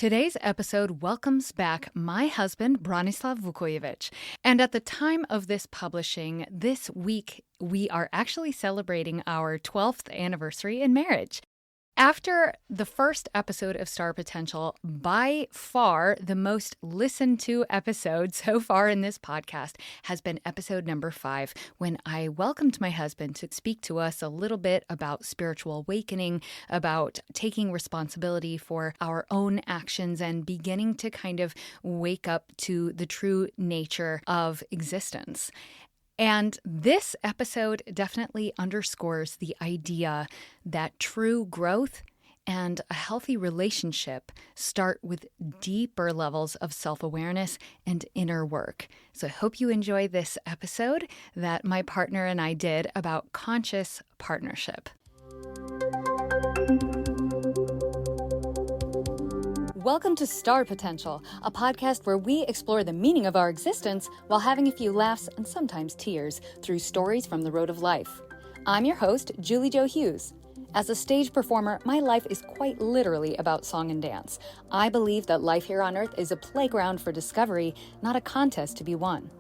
Today's episode welcomes back my husband, Branislav Vukojevic. And at the time of this publishing, this week, we are actually celebrating our 12th anniversary in marriage. After the first episode of Star Potential, by far the most listened to episode so far in this podcast has been episode number 5, when I welcomed my husband to speak to us a little bit about spiritual awakening, about taking responsibility for our own actions and beginning to kind of wake up to the true nature of existence. And this episode definitely underscores the idea that true growth and a healthy relationship start with deeper levels of self-awareness and inner work. So I hope you enjoy this episode that my partner and I did about conscious partnership. Welcome to Star Potential, a podcast where we explore the meaning of our existence while having a few laughs and sometimes tears through stories from the road of life. I'm your host, Julie Jo Hughes. As a stage performer, my life is quite literally about song and dance. I believe that life here on Earth is a playground for discovery, not a contest to be won.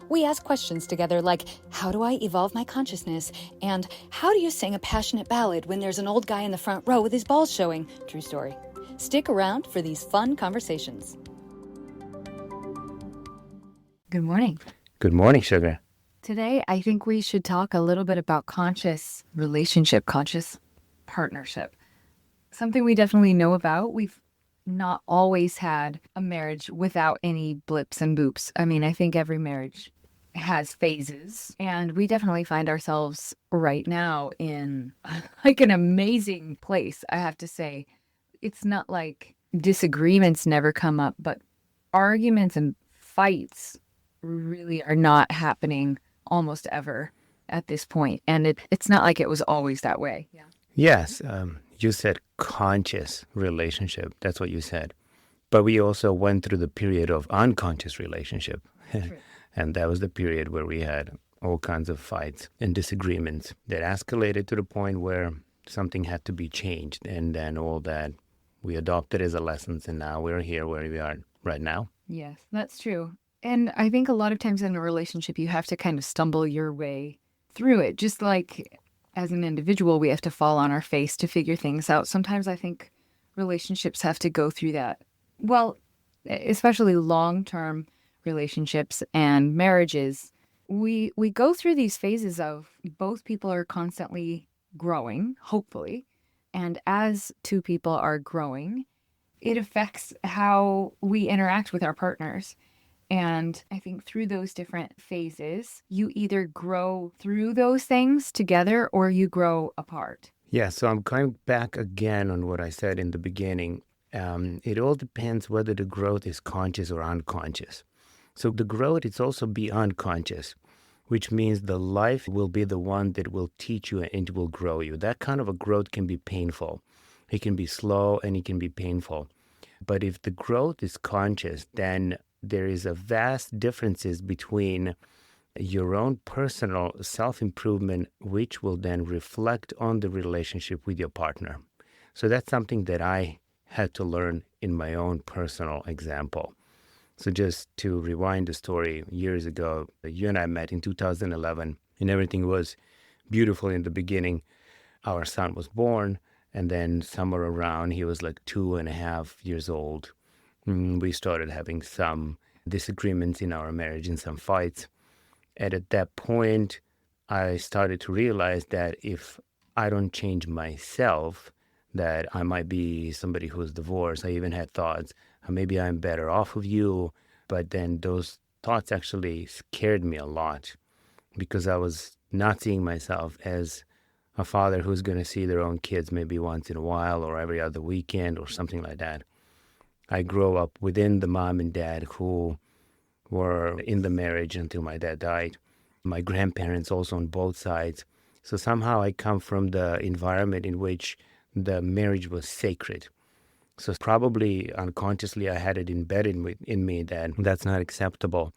We ask questions together like, how do I evolve my consciousness? And how do you sing a passionate ballad when there's an old guy in the front row with his balls showing? True story. Stick around for these fun conversations. Good morning. Good morning, sugar. Today, I think we should talk a little bit about conscious relationship, conscious partnership. Something we definitely know about. We've not always had a marriage without any blips and boops. I mean, I think every marriage has phases, and we definitely find ourselves right now in like an amazing place, I have to say. It's not like disagreements never come up, but arguments and fights really are not happening almost ever at this point. And it's not like it was always that way. Yeah. Yes, you said conscious relationship. That's what you said. But we also went through the period of unconscious relationship. And that was the period where we had all kinds of fights and disagreements that escalated to the point where something had to be changed. And then all that we adopted as a lesson, and now we're here where we are right now. Yes, that's true. And I think a lot of times in a relationship, you have to kind of stumble your way through it. Just like as an individual, we have to fall on our face to figure things out. Sometimes I think relationships have to go through that. Well, especially long-term relationships and marriages, we go through these phases of both people are constantly growing, hopefully. And as two people are growing, it affects how we interact with our partners. And I think through those different phases, you either grow through those things together or you grow apart. Yeah, so I'm going back again on what I said in the beginning. It all depends whether the growth is conscious or unconscious. So the growth is also be unconscious, which means the life will be the one that will teach you and it will grow you. That kind of a growth can be painful. It can be slow and it can be painful. But if the growth is conscious, then there is a vast differences between your own personal self-improvement, which will then reflect on the relationship with your partner. So that's something that I had to learn in my own personal example. So just to rewind the story, years ago, you and I met in 2011, and everything was beautiful in the beginning. Our son was born, and then somewhere around, he was like 2.5 years old. We started having some disagreements in our marriage and some fights. And at that point, I started to realize that if I don't change myself, that I might be somebody who's divorced. I even had thoughts, maybe I'm better off of you. But then those thoughts actually scared me a lot because I was not seeing myself as a father who's going to see their own kids maybe once in a while or every other weekend or something like that. I grew up within the mom and dad who were in the marriage until my dad died. My grandparents also on both sides. So somehow I come from the environment in which the marriage was sacred. So probably unconsciously I had it embedded in me that that's not acceptable.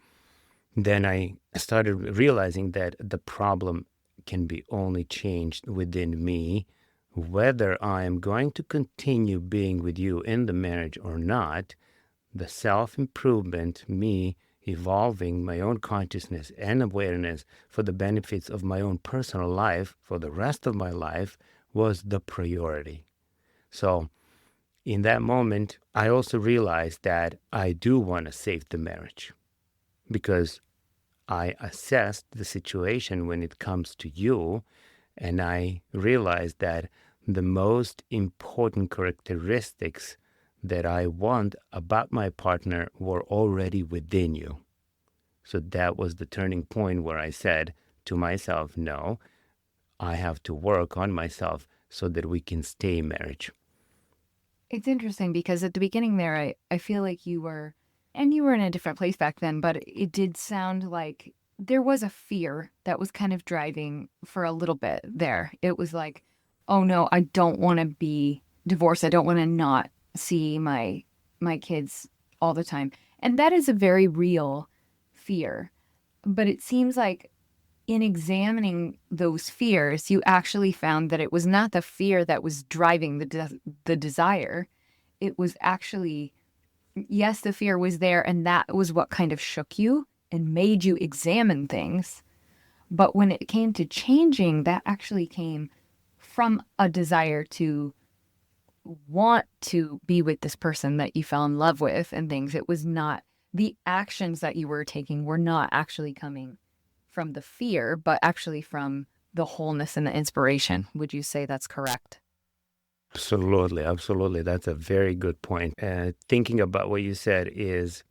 Then I started realizing that the problem can be only changed within me whether I am going to continue being with you in the marriage or not, the self-improvement, me evolving my own consciousness and awareness for the benefits of my own personal life for the rest of my life was the priority. So in that moment, I also realized that I do want to save the marriage because I assessed the situation when it comes to you, and I realized that the most important characteristics that I want about my partner were already within you. So that was the turning point where I said to myself, no, I have to work on myself so that we can stay in marriage. It's interesting because at the beginning there, I feel like you were in a different place back then, but it did sound like there was a fear that was kind of driving for a little bit there. It was like, oh no, I don't want to be divorced. I don't want to not see my kids all the time. And that is a very real fear. But it seems like in examining those fears, you actually found that it was not the fear that was driving the desire. It was actually, yes, the fear was there, and that was what kind of shook you and made you examine things. But when it came to changing, that actually came from a desire to want to be with this person that you fell in love with and things. It was not, the actions that you were taking were not actually coming from the fear, but actually from the wholeness and the inspiration. Would you say that's correct? Absolutely, absolutely. That's a very good point. Thinking about what you said is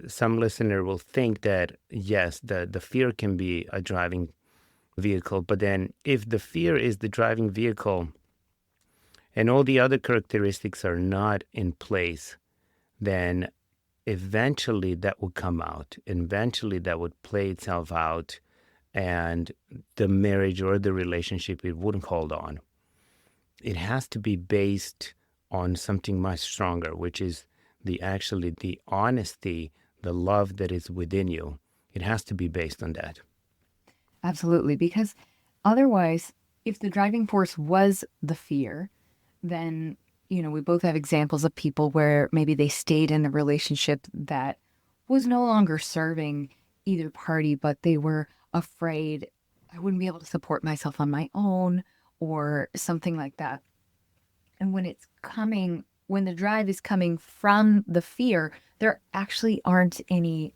some listener will think that, yes, the fear can be a driving vehicle, but then if the fear is the driving vehicle and all the other characteristics are not in place, then eventually that will come out. Eventually that would play itself out, and the marriage or the relationship, it wouldn't hold on. It has to be based on something much stronger, which is the honesty, the love that is within you. It has to be based on that. Absolutely. Because otherwise, if the driving force was the fear, then, we both have examples of people where maybe they stayed in a relationship that was no longer serving either party, but they were afraid I wouldn't be able to support myself on my own or something like that. And when the drive is coming from the fear, there actually aren't any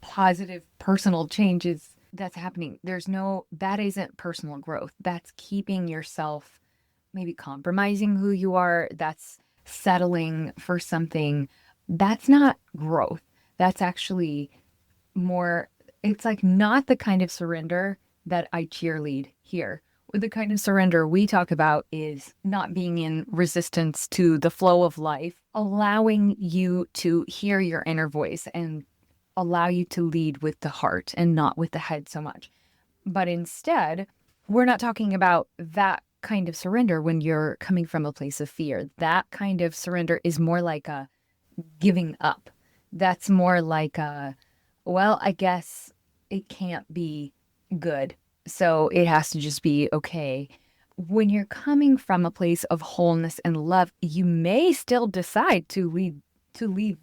positive personal changes that's happening. That isn't personal growth. That's keeping yourself, maybe compromising who you are. That's settling for something. That's not growth. That's actually more, it's like not the kind of surrender that I cheerlead here. The kind of surrender we talk about is not being in resistance to the flow of life, allowing you to hear your inner voice and allow you to lead with the heart and not with the head so much. But instead, we're not talking about that kind of surrender when you're coming from a place of fear. That kind of surrender is more like a giving up. That's more like well, I guess it can't be good, so it has to just be okay. When you're coming from a place of wholeness and love, you may still decide to leave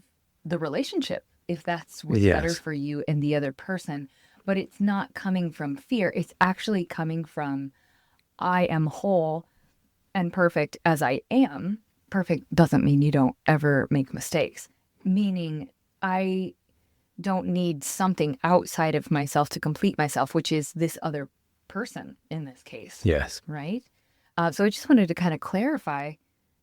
the relationship if that's what's better Yes. for you and the other person. But it's not coming from fear. It's actually coming from, I am whole and perfect as I am. Perfect doesn't mean you don't ever make mistakes, meaning I don't need something outside of myself to complete myself, which is this other person in this case. Yes. Right? So I just wanted to kind of clarify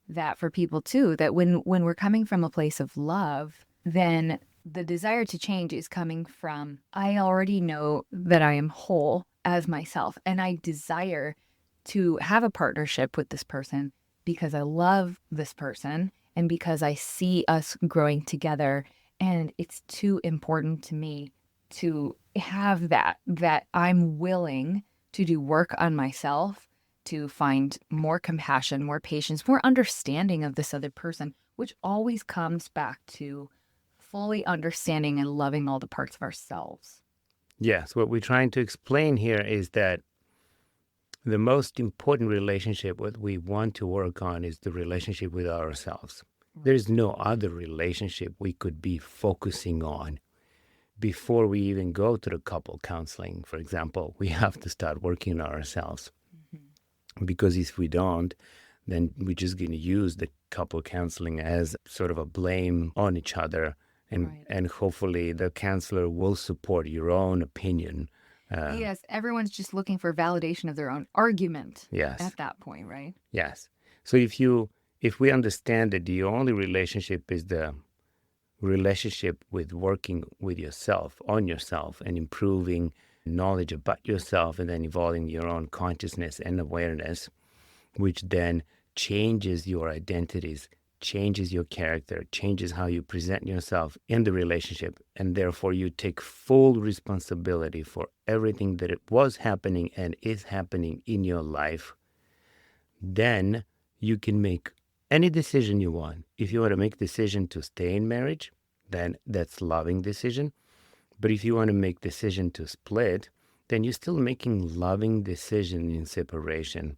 that for people too, that when we're coming from a place of love, then the desire to change is coming from, I already know that I am whole as myself, and I desire to have a partnership with this person because I love this person and because I see us growing together. And it's too important to me to have that I'm willing to do work on myself, to find more compassion, more patience, more understanding of this other person, which always comes back to fully understanding and loving all the parts of ourselves. Yes. What we're trying to explain here is that The most important relationship what we want to work on is the relationship with ourselves. There's no other relationship we could be focusing on before we even go to the couple counseling, for example. We have to start working on ourselves. Because if we don't, then we're just going to use the couple counseling as sort of a blame on each other. And hopefully the counselor will support your own opinion. Yes, everyone's just looking for validation of their own argument Yes. at that point, right? Yes. So if we understand that the only relationship is the relationship with working with yourself, on yourself, and improving knowledge about yourself, and then evolving your own consciousness and awareness, which then changes your identities, changes your character, changes how you present yourself in the relationship, and therefore you take full responsibility for everything that it was happening and is happening in your life, then you can make any decision you want. If you want to make a decision to stay in marriage, then that's loving decision. But if you want to make decision to split, then you're still making loving decision in separation.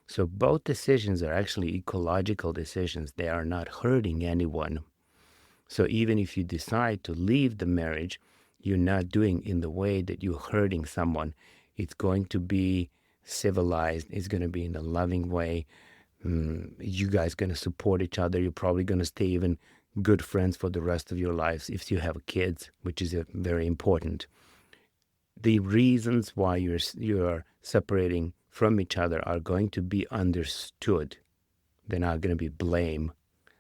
So both decisions are actually ecological decisions. They are not hurting anyone. So even if you decide to leave the marriage, you're not doing in the way that you're hurting someone. It's going to be civilized. It's going to be in a loving way. You guys going to support each other. You're probably going to stay even good friends for the rest of your lives if you have kids, which is very important. The reasons why you're separating from each other are going to be understood. They're not going to be blame.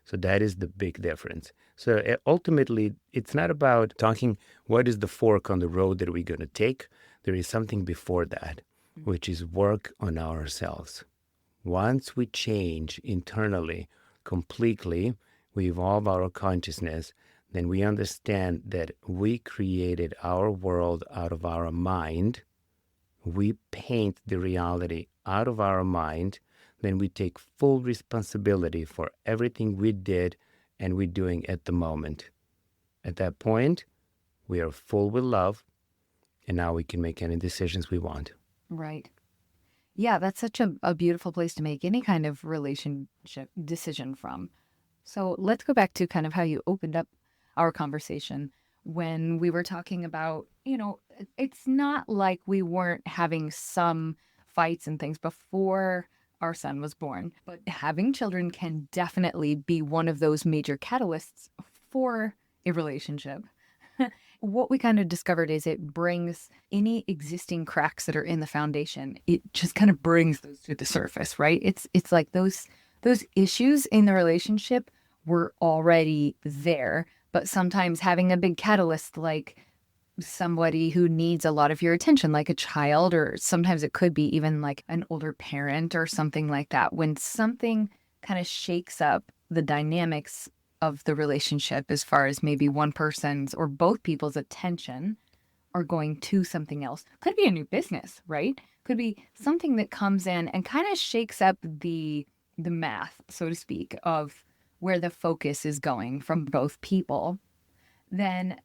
So that is the big difference. So ultimately, it's not about talking what is the fork on the road that we're going to take. There is something before that, which is work on ourselves. Once we change internally completely, we evolve our consciousness, then we understand that we created our world out of our mind. We paint the reality out of our mind. Then we take full responsibility for everything we did and we're doing at the moment. At that point, we are full with love, and now we can make any decisions we want. Right. Yeah, that's such a beautiful place to make any kind of relationship decision from. So let's go back to kind of how you opened up our conversation when we were talking about, it's not like we weren't having some fights and things before our son was born, but having children can definitely be one of those major catalysts for a relationship. What we kind of discovered is it brings any existing cracks that are in the foundation. It just kind of brings those to the surface, right? It's like those issues in the relationship were already there, but sometimes having a big catalyst like somebody who needs a lot of your attention, like a child, or sometimes it could be even like an older parent or something like that. When something kind of shakes up the dynamics of the relationship as far as maybe one person's or both people's attention are going to something else. Could be a new business, right? Could be something that comes in and kind of shakes up the math, so to speak, of where the focus is going from both people. Then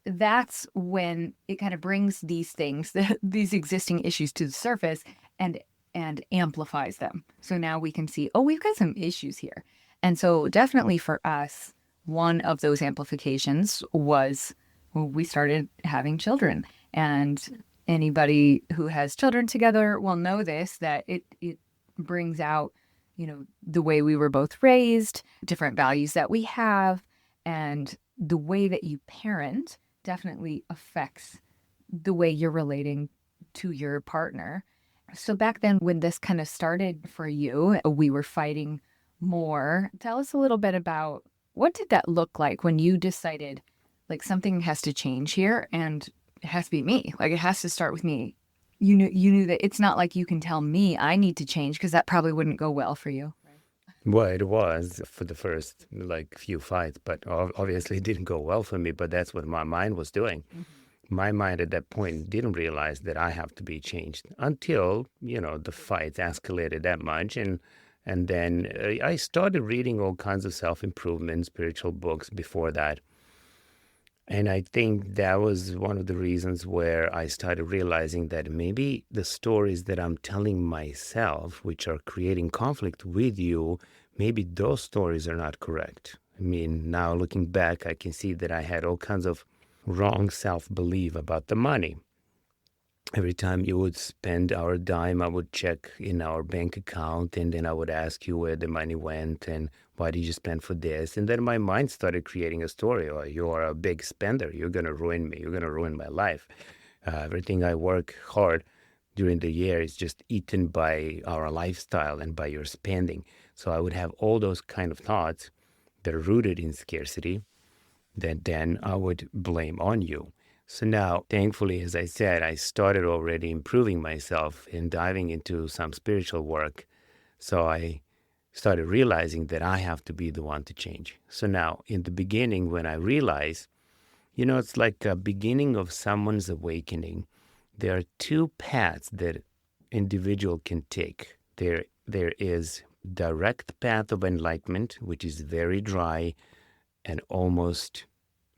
that's when it kind of brings these things, these existing issues to the surface and amplifies them. So now we can see, oh, we've got some issues here. And so definitely for us, one of those amplifications was when we started having children. And anybody who has children together will know this, that it brings out, the way we were both raised, different values that we have, and the way that you parent definitely affects the way you're relating to your partner. So back then when this kind of started for you, we were fighting more. Tell us a little bit about what did that look like when you decided like something has to change here and it has to be me. Like it has to start with me. You knew that it's not like you can tell me I need to change because that probably wouldn't go well for you. Well, it was for the first few fights, but obviously it didn't go well for me. But that's what my mind was doing. Mm-hmm. My mind at that point didn't realize that I have to be changed until the fights escalated that much, and then I started reading all kinds of self-improvement, spiritual books before that. And I think that was one of the reasons where I started realizing that maybe the stories that I'm telling myself, which are creating conflict with you, maybe those stories are not correct. I mean, now looking back, I can see that I had all kinds of wrong self-belief about the money. Every time you would spend our dime, I would check in our bank account, and then I would ask you where the money went and why did you spend for this? And then my mind started creating a story. Oh, you are a big spender. You're going to ruin me. You're going to ruin my life. Everything I work hard during the year is just eaten by our lifestyle and by your spending. So I would have all those kind of thoughts that are rooted in scarcity that then I would blame on you. So now, thankfully, as I said, I started already improving myself and diving into some spiritual work. So I started realizing that I have to be the one to change. So now, in the beginning, when I realized, it's like a beginning of someone's awakening. There are two paths that individual can take. There is direct path of enlightenment, which is very dry and almost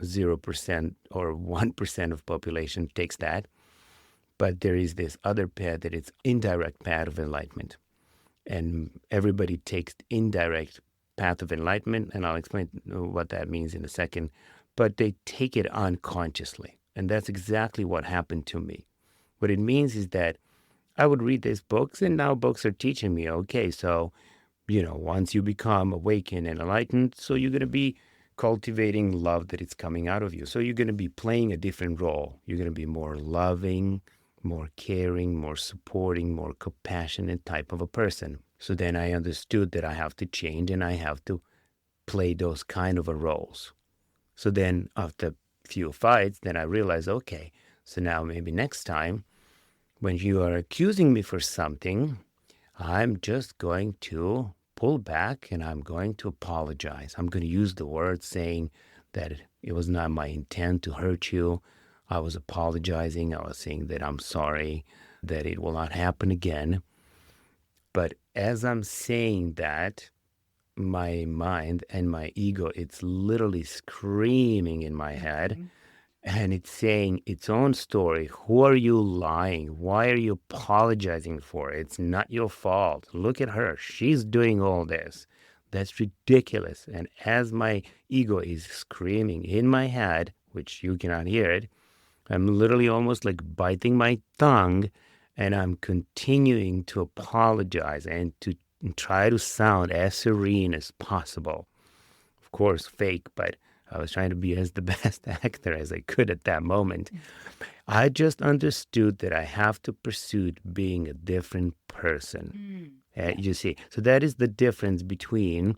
0% or 1% of population takes that. But there is this other path that it's indirect path of enlightenment. And everybody takes indirect path of enlightenment, and I'll explain what that means in a second. But they take it unconsciously. And that's exactly what happened to me. What it means is that I would read these books, and now books are teaching me, okay, so, once you become awakened and enlightened, so you're going to be cultivating love that is coming out of you. So you're going to be playing a different role. You're going to be more loving, more caring, more supporting, more compassionate type of a person. So then I understood that I have to change and I have to play those kind of a roles. So then after a few fights, then I realized, okay, so now maybe next time when you are accusing me for something, I'm just going to pull back and I'm going to apologize. I'm going to use the word saying that it was not my intent to hurt you. I was apologizing. I was saying that I'm sorry, that it will not happen again. But as I'm saying that, my mind and my ego, it's literally screaming in my head. And it's saying its own story. Who are you lying? Why are you apologizing for? It's not your fault. Look at her. She's doing all this. That's ridiculous. And as my ego is screaming in my head, which you cannot hear it, I'm literally almost like biting my tongue and I'm continuing to apologize and to try to sound as serene as possible. Of course, fake, but I was trying to be as the best actor as I could at that moment. I just understood that I have to pursue being a different person. You see, so that is the difference between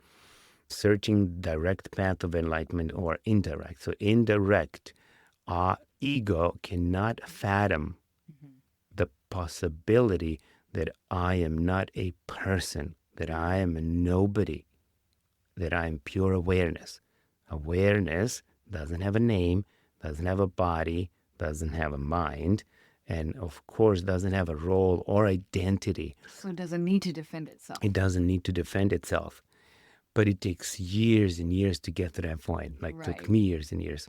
searching direct path of enlightenment or indirect. So indirect, our ego cannot fathom the possibility that I am not a person, that I am a nobody, that I am pure awareness. Awareness doesn't have a name, doesn't have a body, doesn't have a mind, and of course doesn't have a role or identity. So it doesn't need to defend itself. It doesn't need to defend itself. But it takes years and years to get to that point. Like took me years and years.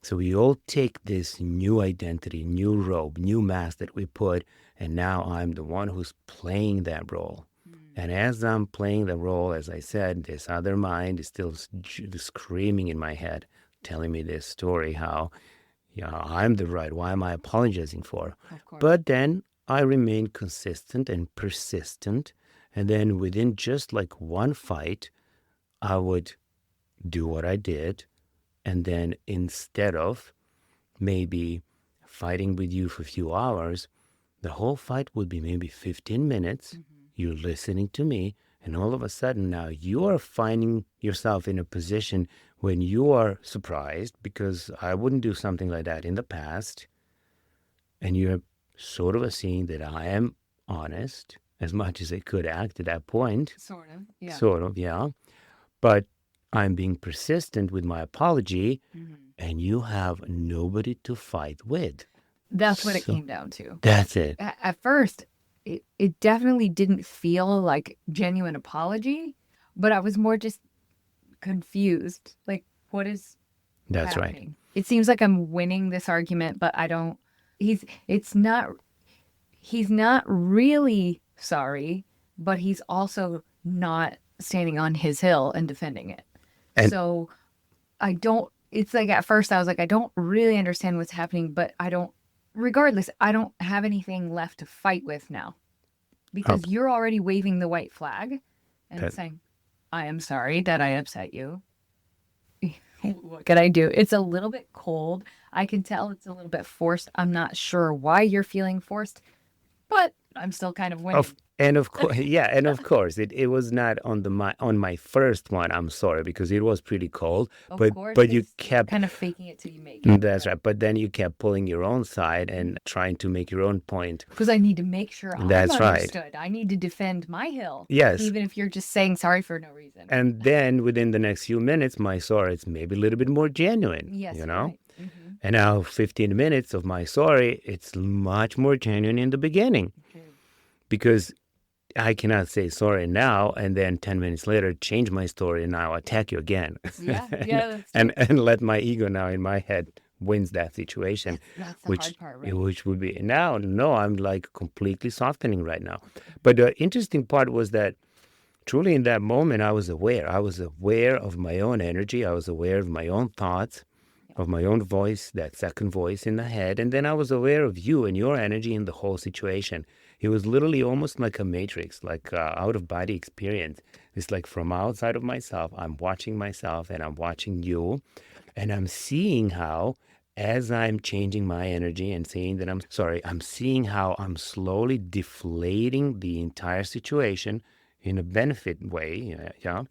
So we all take this new identity, new robe, new mask that we put, and now I'm the one who's playing that role. And as I'm playing the role, as I said, this other mind is still screaming in my head, telling me this story, how, I'm the right. Why am I apologizing for? But then I remain consistent and persistent. And then within just like one fight, I would do what I did. And then instead of maybe fighting with you for a few hours, the whole fight would be maybe 15 minutes. You're listening to me, and all of a sudden now you are finding yourself in a position when you are surprised because I wouldn't do something like that in the past. And you're sort of seeing that I am honest as much as I could act at that point. Sort of, yeah. Sort of, yeah. But I'm being persistent with my apology, and you have nobody to fight with. That's what it came down to. That's it. At first, it definitely didn't feel like genuine apology, but I was more just confused. Like, what is That's happening? right. It seems like I'm winning this argument, but I don't. He's it's not he's not really sorry, but he's also not standing on his hill and defending it. And So I don't, it's like at first I was like, I don't really understand what's happening, but regardless, I don't have anything left to fight with now oh, because you're already waving the white flag and that, saying, I am sorry that I upset you. What can I do? It's a little bit cold. I can tell it's a little bit forced. I'm not sure why you're feeling forced, but I'm still kind of winning. of course, yeah, and of course, it was not on on my first one. I'm sorry because it was pretty cold, Of but course, you it's kept. kind of faking it till you make it. That's right. But then you kept pulling your own side and trying to make your own point. Because I need to make sure I'm That's right. understood. I need to defend my hill, Yes. even if you're just saying sorry for no reason. And then within the next few minutes, my sorry is maybe a little bit more genuine, Yes, you know? right. Mm-hmm. And now 15 minutes of my sorry, it's much more genuine in the beginning Okay. because I cannot say sorry now and then 10 minutes later change my story and now attack you again. Yeah, yeah, that's and let my ego now in my head wins that situation, that's the which hard part, right? which would be now, no, I'm like completely softening right now. But the interesting part was that truly in that moment, I was aware. I was aware of my own energy. I was aware of my own thoughts, of my own voice, that second voice in the head. And then I was aware of you and your energy in the whole situation. It was literally almost like a matrix, like out of body experience. It's like from outside of myself, I'm watching myself and I'm watching you. And I'm seeing how, as I'm changing my energy and saying that I'm sorry, I'm seeing how I'm slowly deflating the entire situation in a benefit way, yeah.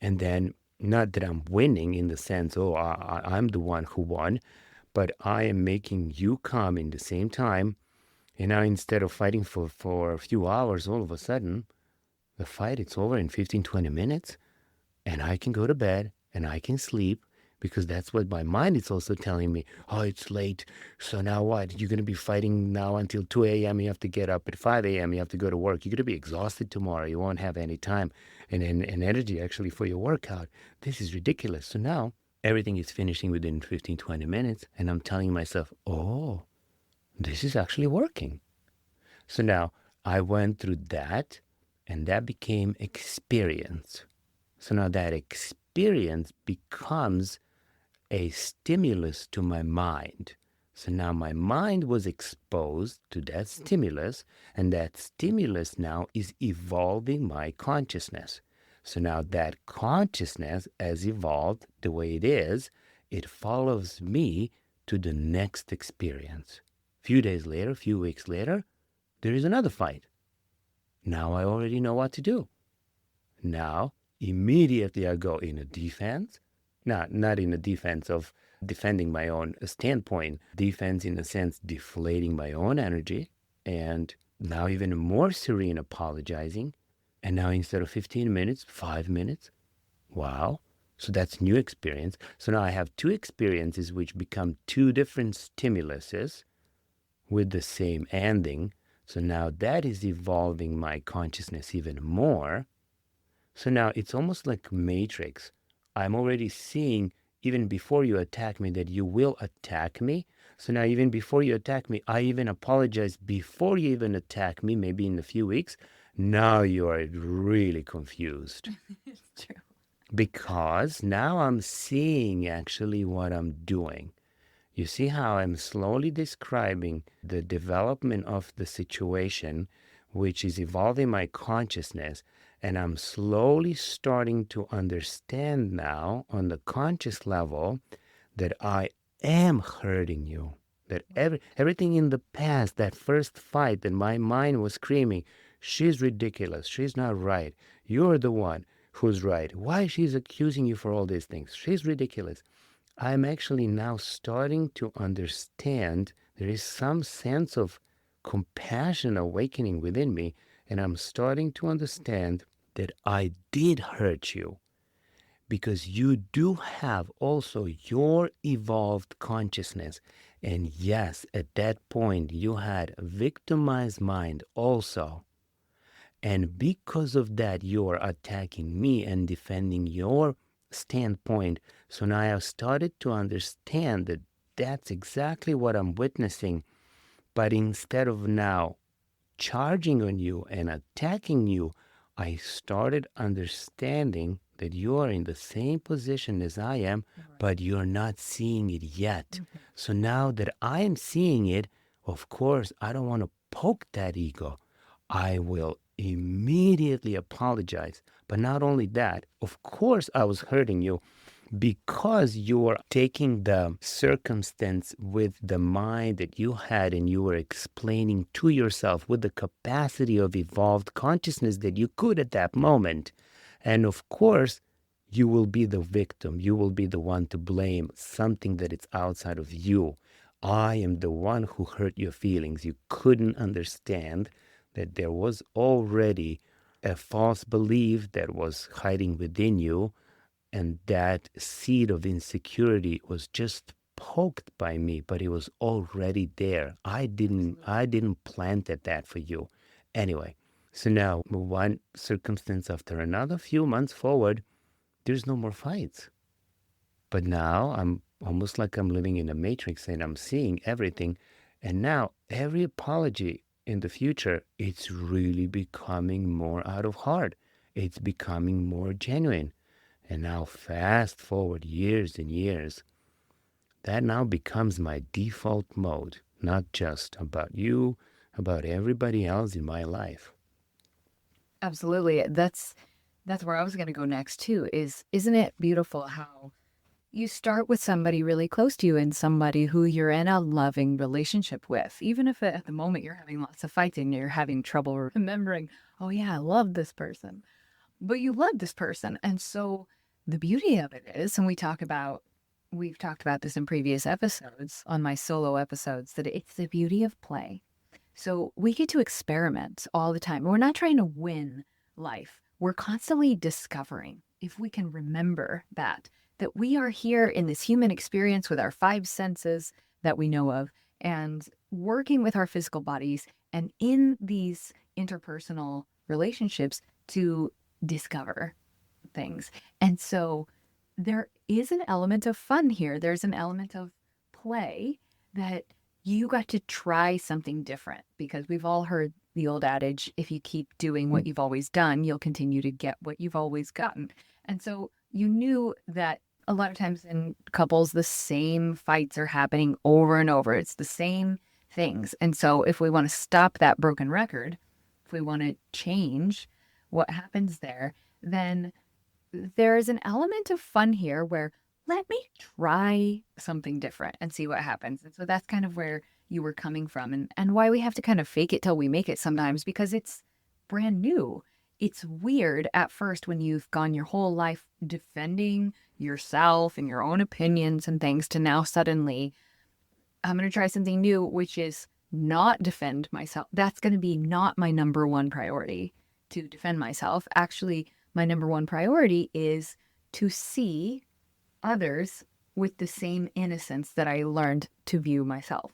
And then not that I'm winning in the sense, oh, I'm the one who won, but I am making you come in the same time. And now instead of fighting for a few hours, all of a sudden, the fight, it's over in 15, 20 minutes. And I can go to bed and I can sleep because that's what my mind is also telling me. Oh, it's late. So now what? You're going to be fighting now until 2 a.m. You have to get up at 5 a.m. You have to go to work. You're going to be exhausted tomorrow. You won't have any time and energy actually for your workout. This is ridiculous. So now everything is finishing within 15, 20 minutes. And I'm telling myself, oh, this is actually working. So now I went through that and that became experience. So now that experience becomes a stimulus to my mind. So now my mind was exposed to that stimulus, and that stimulus now is evolving my consciousness. So now that consciousness has evolved the way it is, it follows me to the next experience. Few days later, few weeks later, there is another fight. Now I already know what to do. Now, immediately I go in a defense, not in a defense of defending my own standpoint, defense in a sense deflating my own energy, and now even more serene apologizing. And now instead of 15 minutes, 5 minutes. Wow. So that's new experience. So now I have two experiences which become two different stimuluses with the same ending. So now that is evolving my consciousness even more. So now it's almost like Matrix. I'm already seeing, even before you attack me, that you will attack me. So now even before you attack me, I even apologize before you even attack me, maybe in a few weeks. Now you are really confused. It's true. Because now I'm seeing actually what I'm doing. You see how I'm slowly describing the development of the situation, which is evolving my consciousness. And I'm slowly starting to understand now on the conscious level that I am hurting you. That everything in the past, that first fight that my mind was screaming, she's ridiculous, she's not right. You're the one who's right. Why she's accusing you for all these things? She's ridiculous. I'm actually now starting to understand there is some sense of compassion awakening within me, and I'm starting to understand that I did hurt you because you do have also your evolved consciousness. And yes, at that point, you had a victimized mind also. And because of that, you are attacking me and defending your standpoint. So now I've started to understand that that's exactly what I'm witnessing. But instead of now charging on you and attacking you, I started understanding that you are in the same position as I am, but you're not seeing it yet. So now that I am seeing it, of course, I don't want to poke that ego. I will immediately apologize. But not only that, of course, I was hurting you because you were taking the circumstance with the mind that you had and you were explaining to yourself with the capacity of evolved consciousness that you could at that moment. And of course, you will be the victim. You will be the one to blame something that is outside of you. I am the one who hurt your feelings. You couldn't understand that there was already a false belief that was hiding within you, and that seed of insecurity was just poked by me, but it was already there. I didn't plant that for you. Anyway, so now one circumstance after another, few months forward, there's no more fights. But now I'm almost like I'm living in a matrix and I'm seeing everything. And now every apology in the future, it's really becoming more out of heart. It's becoming more genuine. And now fast forward years and years, that now becomes my default mode, not just about you, about everybody else in my life. Absolutely. That's where I was going to go next too. Isn't it beautiful how you start with somebody really close to you and somebody who you're in a loving relationship with, even if at the moment you're having lots of fights and you're having trouble remembering, oh yeah, I love this person, but you love this person. And so the beauty of it is, and we've talked about this in previous episodes on my solo episodes, that it's the beauty of play. So we get to experiment all the time. We're not trying to win life. We're constantly discovering, if we can remember that we are here in this human experience with our five senses that we know of and working with our physical bodies and in these interpersonal relationships to discover things. And so there is an element of fun here. There's an element of play that you got to try something different, because we've all heard the old adage, if you keep doing what you've always done, you'll continue to get what you've always gotten. And so you knew that a lot of times in couples, the same fights are happening over and over. It's the same things. And so if we want to stop that broken record, if we want to change what happens there, then there is an element of fun here where let me try something different and see what happens. And so that's kind of where you were coming from, and why we have to kind of fake it till we make it sometimes, because it's brand new. It's weird at first when you've gone your whole life defending yourself and your own opinions and things, to now suddenly, I'm going to try something new, which is not defend myself. That's going to be not my number one priority, to defend myself. Actually, my number one priority is to see others with the same innocence that I learned to view myself.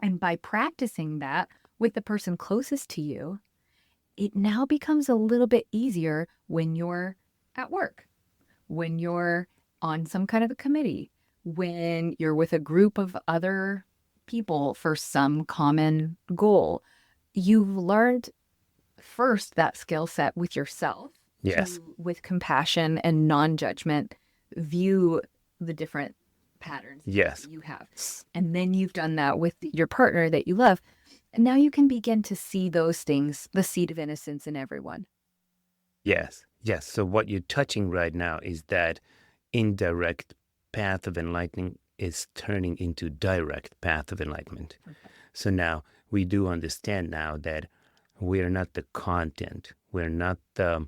And by practicing that with the person closest to you, it now becomes a little bit easier when you're at work, when you're on some kind of a committee, when you're with a group of other people for some common goal. You've learned first that skill set with yourself. Yes. With compassion and non-judgment, view the different patterns Yes. you have. And then you've done that with your partner that you love. And now you can begin to see those things, the seed of innocence in everyone. Yes. Yes. So what you're touching right now is that indirect path of enlightenment is turning into direct path of enlightenment. Okay. So now we do understand now that we're not the content. We're not the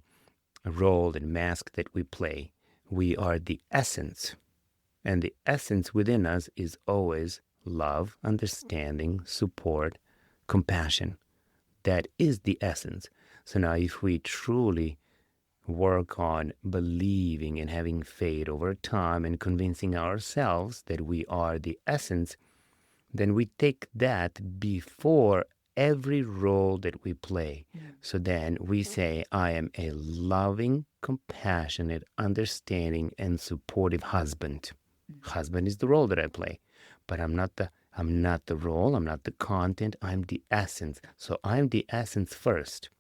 role and mask that we play. We are the essence. And the essence within us is always love, understanding, support, compassion. That is the essence. So now if we truly work on believing and having faith over time and convincing ourselves that we are the essence, then we take that before every role that we play. So then we say, I am a loving, compassionate, understanding, and supportive husband. Husband is the role that I play, but I'm not the role, I'm not the content, I'm the essence. So I'm the essence first.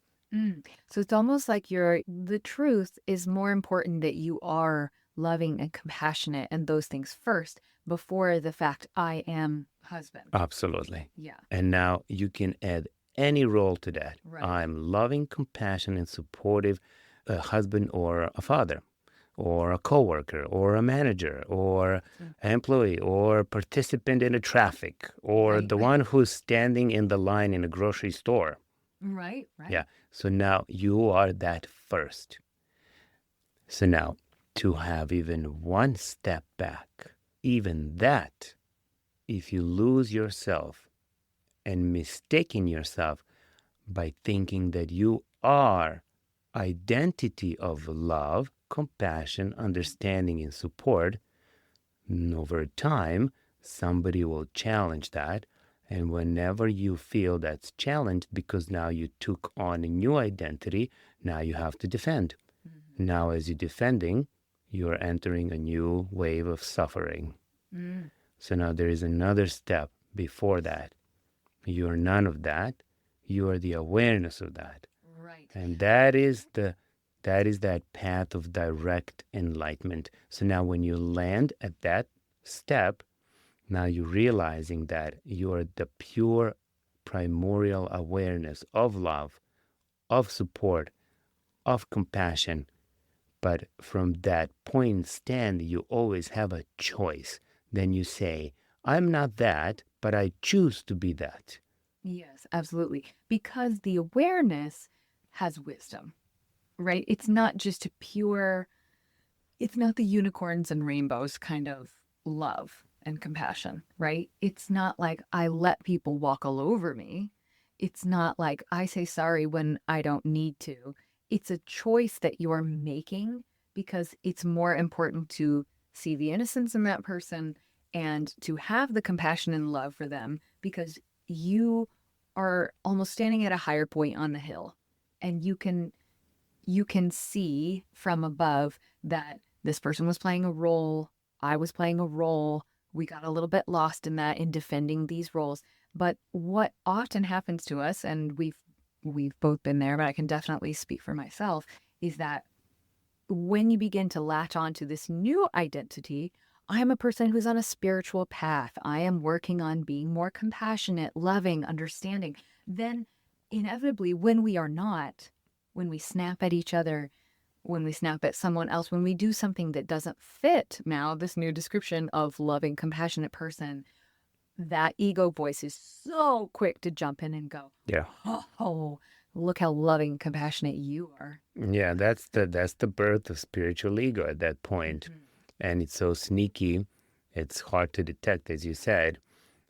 So it's almost like the truth is more important that you are loving and compassionate and those things first before the fact I am husband. Absolutely. Yeah. And now you can add any role to that. Right. I'm loving, compassionate, and supportive husband or a father or a coworker or a manager or an employee or participant in a traffic or the one who's standing in the line in a grocery store. Right. Yeah. So now you are that first. So now to have even one step back, even that, if you lose yourself and mistaking yourself by thinking that you are identity of love, compassion, understanding, and support, over time, somebody will challenge that. And whenever you feel that's challenged, because now you took on a new identity, now you have to defend. Now, as you're defending, you're entering a new wave of suffering. So now there is another step before that. You're none of that. You are the awareness of that. Right. And that is that path of direct enlightenment. So now when you land at that step, now you're realizing that you are the pure primordial awareness of love, of support, of compassion. But from that point stand, you always have a choice. Then you say, I'm not that, but I choose to be that. Yes, absolutely. Because the awareness has wisdom, right? It's not just it's not the unicorns and rainbows kind of love and compassion, right? It's not like I let people walk all over me. It's not like I say sorry when I don't need to. It's a choice that you're making because it's more important to see the innocence in that person and to have the compassion and love for them because you are almost standing at a higher point on the hill and you can see from above that this person was playing a role, I was playing a role. We got a little bit lost in that in defending these roles. But what often happens to us, and we've both been there, but I can definitely speak for myself, is that when you begin to latch on to this new identity, I am a person who's on a spiritual path. I am working on being more compassionate, loving, understanding. Then inevitably, when we are not, when we snap at each other, when we snap at someone else, when we do something that doesn't fit now this new description of loving, compassionate person, that ego voice is so quick to jump in and go, Yeah. oh, look how loving, compassionate you are. Yeah, that's the birth of spiritual ego at that point. And it's so sneaky, it's hard to detect, as you said.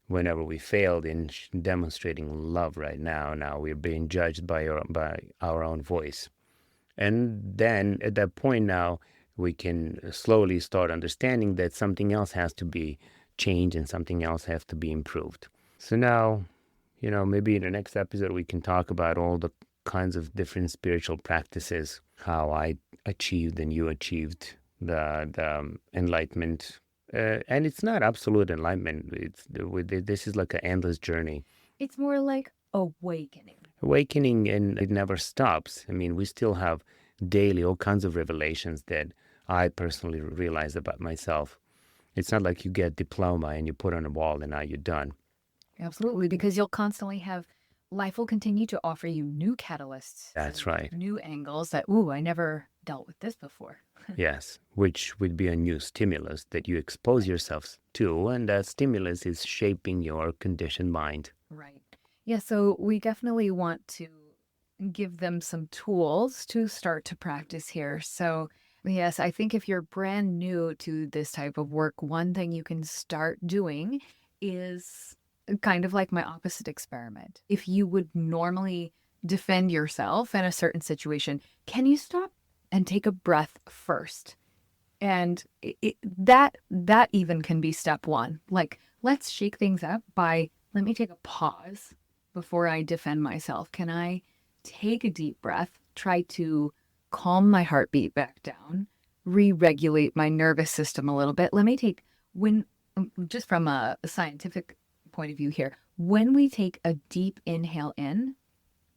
Whenever we failed in demonstrating love right now, we're being judged by our own voice. And then at that point now, we can slowly start understanding that something else has to be changed and something else has to be improved. So now, maybe in the next episode, we can talk about all the kinds of different spiritual practices, how I achieved and you achieved the enlightenment. And it's not absolute enlightenment. This is like an endless journey. It's more like awakening. Awakening, and it never stops. I mean, we still have daily all kinds of revelations that I personally realize about myself. It's not like you get a diploma and you put on a wall and now you're done. Absolutely, because you'll constantly have, life will continue to offer you new catalysts. That's right. New angles that, I never dealt with this before. Yes, which would be a new stimulus that you expose yourselves to, and that stimulus is shaping your conditioned mind. Right. Yeah, so we definitely want to give them some tools to start to practice here. So, yes, I think if you're brand new to this type of work, one thing you can start doing is kind of like my opposite experiment. If you would normally defend yourself in a certain situation, can you stop and take a breath first? And that even can be step one. Like, let's shake things up by, let me take a pause before I defend myself? Can I take a deep breath, try to calm my heartbeat back down, re-regulate my nervous system a little bit? Just from a scientific point of view here, when we take a deep inhale in,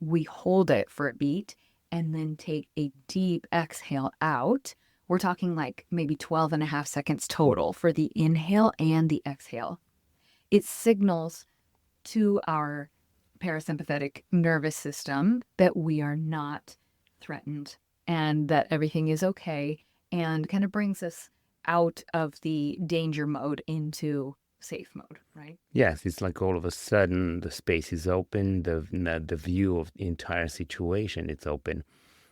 we hold it for a beat and then take a deep exhale out. We're talking like maybe 12 and a half seconds total for the inhale and the exhale. It signals to our parasympathetic nervous system that we are not threatened and that everything is okay, and kind of brings us out of the danger mode into safe mode, right? Yes, it's like all of a sudden the space is open, the view of the entire situation is open.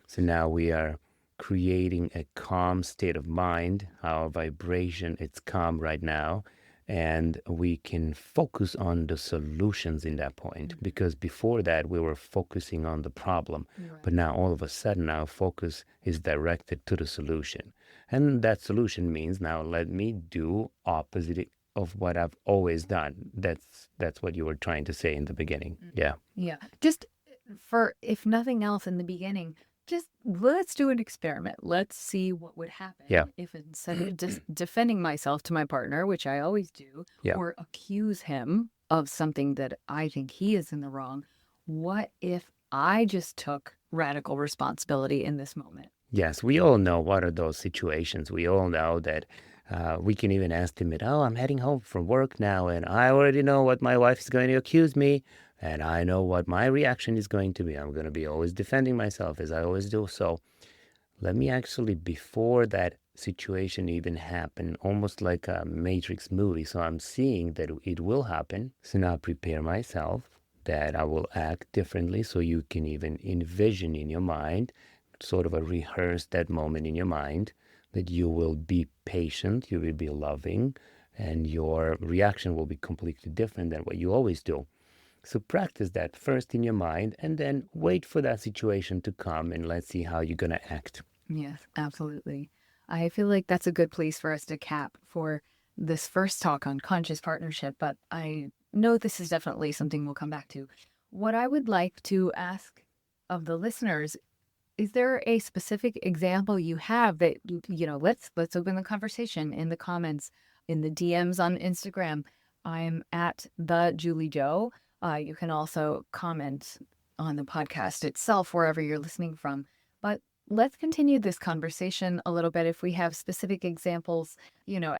So now we are creating a calm state of mind. Our vibration, it's calm right now. And we can focus on the solutions in that point. Mm-hmm. Because before that, we were focusing on the problem. Right. But now all of a sudden, our focus is directed to the solution. And that solution means now let me do opposite of what I've always done. That's what you were trying to say in the beginning. Mm-hmm. Yeah. Yeah. Just for, if nothing else in the beginning, just let's do an experiment. Let's see what would happen if instead of just defending myself to my partner, which I always do, or accuse him of something that I think he is in the wrong, what if I just took radical responsibility in this moment? Yes, we all know what are those situations. We all know that we can even estimate, I'm heading home from work now, and I already know what my wife is going to accuse me. And I know what my reaction is going to be. I'm going to be always defending myself as I always do. So let me actually, before that situation even happened, almost like a Matrix movie. So I'm seeing that it will happen. So now prepare myself that I will act differently. So you can even envision in your mind, sort of rehearse that moment in your mind, that you will be patient, you will be loving, and your reaction will be completely different than what you always do. So practice that first in your mind and then wait for that situation to come and let's see how you're going to act. Yes, absolutely. I feel like that's a good place for us to cap for this first talk on conscious partnership, but I know this is definitely something we'll come back to. What I would like to ask of the listeners, is there a specific example you have that, let's open the conversation in the comments, in the DMs on Instagram. I'm at the Julie Joe. You can also comment on the podcast itself, wherever you're listening from. But let's continue this conversation a little bit. If we have specific examples,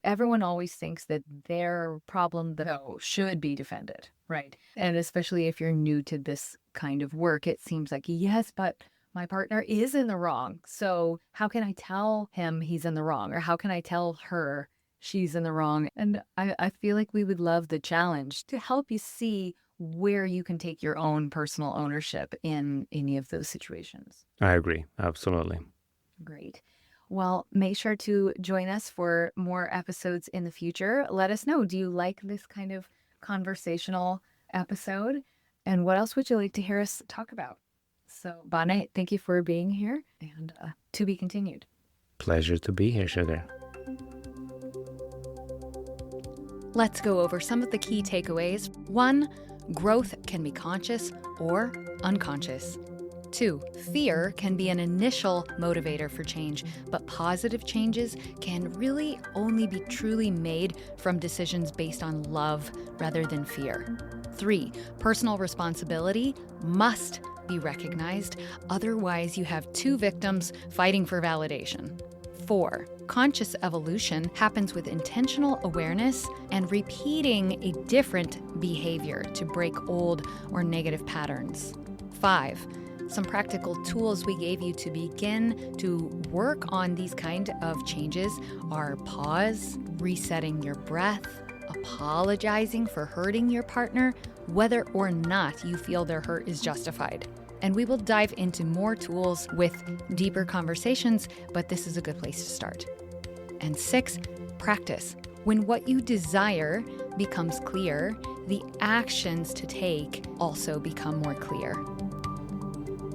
everyone always thinks that their problem, though, should be defended, right? And especially if you're new to this kind of work, it seems like, yes, but my partner is in the wrong. So how can I tell him he's in the wrong? Or how can I tell her she's in the wrong? And I feel like we would love the challenge to help you see where you can take your own personal ownership in any of those situations. I agree. Absolutely. Great. Well, make sure to join us for more episodes in the future. Let us know. Do you like this kind of conversational episode? And what else would you like to hear us talk about? So, Bonnet, thank you for being here, and to be continued. Pleasure to be here, Sugar. Let's go over some of the key takeaways. 1, growth can be conscious or unconscious. 2, fear can be an initial motivator for change, but positive changes can really only be truly made from decisions based on love rather than fear. 3, personal responsibility must be recognized, otherwise you have 2 victims fighting for validation. 4, conscious evolution happens with intentional awareness and repeating a different behavior to break old or negative patterns. 5, some practical tools we gave you to begin to work on these kind of changes are pause, resetting your breath, apologizing for hurting your partner, whether or not you feel their hurt is justified. And we will dive into more tools with deeper conversations, but this is a good place to start. And 6, practice. When what you desire becomes clear, the actions to take also become more clear.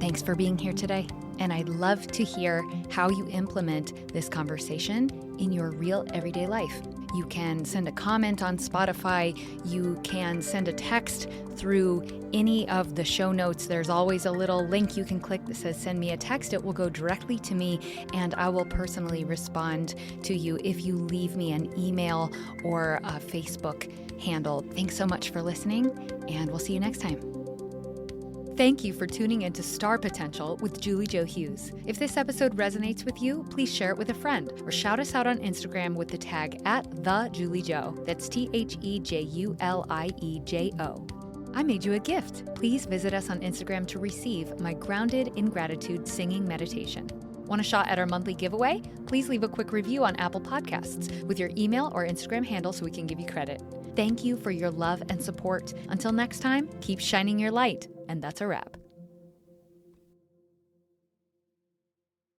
Thanks for being here today. And I'd love to hear how you implement this conversation in your real everyday life. You can send a comment on Spotify. You can send a text through any of the show notes. There's always a little link you can click that says send me a text. It will go directly to me, and I will personally respond to you if you leave me an email or a Facebook handle. Thanks so much for listening, and we'll see you next time. Thank you for tuning into Star Potential with Julie Jo Hughes. If this episode resonates with you, please share it with a friend or shout us out on Instagram with the tag @TheJulieJo. That's TheJuliejo. I made you a gift. Please visit us on Instagram to receive my Grounded in Gratitude singing meditation. Want a shot at our monthly giveaway? Please leave a quick review on Apple Podcasts with your email or Instagram handle so we can give you credit. Thank you for your love and support. Until next time, keep shining your light. And that's a wrap.